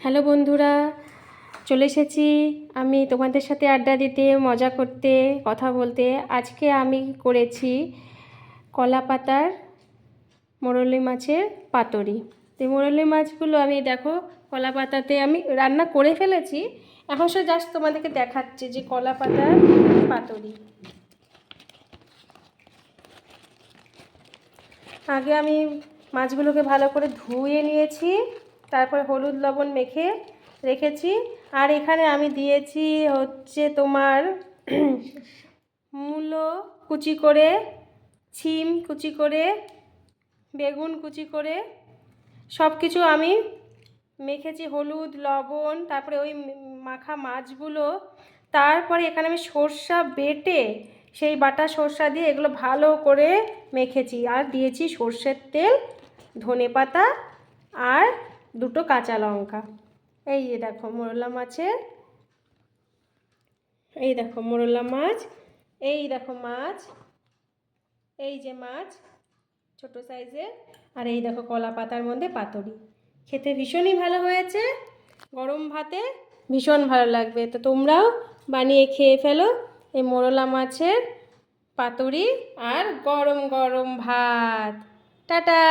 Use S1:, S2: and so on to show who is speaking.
S1: Hello বন্ধুরা, চলে এসেছি আমি তোমাদের সাথে আড্ডা দিতে, মজা করতে, কথা বলতে। আজকে আমি করেছি কলা পাতার মোরলা মাছের পাতুরি। তো মোরলা মাছগুলো আমি দেখো কলা পাতাতে আমি রান্না করে ফেলেছি, এখন সে জাস্ট তোমাদেরকে দেখাচ্ছি যে কলা পাতার পাতুরি। আগে আমি মাছগুলোকে ভালো করে ধুয়ে নিয়েছি, তারপরে হলুদ লবণ মেখে রেখেছি। আর এখানে আমি দিয়েছি হচ্ছে তোমার মূলো কুচি করে, শিম কুচি করে, বেগুন কুচি করে সব কিছু আমি মেখেছি, হলুদ লবণ, তারপরে ওই মাখা মাছগুলো। তারপরে এখানে আমি সর্ষা বেটে, সেই বাটা সর্ষা দিয়ে এগুলো ভালো করে মেখেছি। আর দিয়েছি সর্ষের তেল, ধনেপাতা আর দুটো কাঁচা লঙ্কা। এই যে দেখো মোরলা মাছের, এই দেখো মোরলা মাছ, এই দেখো মাছ, এই যে মাছ ছোট সাইজের, আর এই দেখো কলা পাতার মধ্যে পাতুরি। খেতে ভীষণই ভালো হয়েছে, গরম ভাতে ভীষণ ভালো লাগবে। তো তোমরাও বানিয়ে খেয়ে ফেলো এই মোরলা মাছের পাতুরি আর গরম গরম ভাত। টাটা।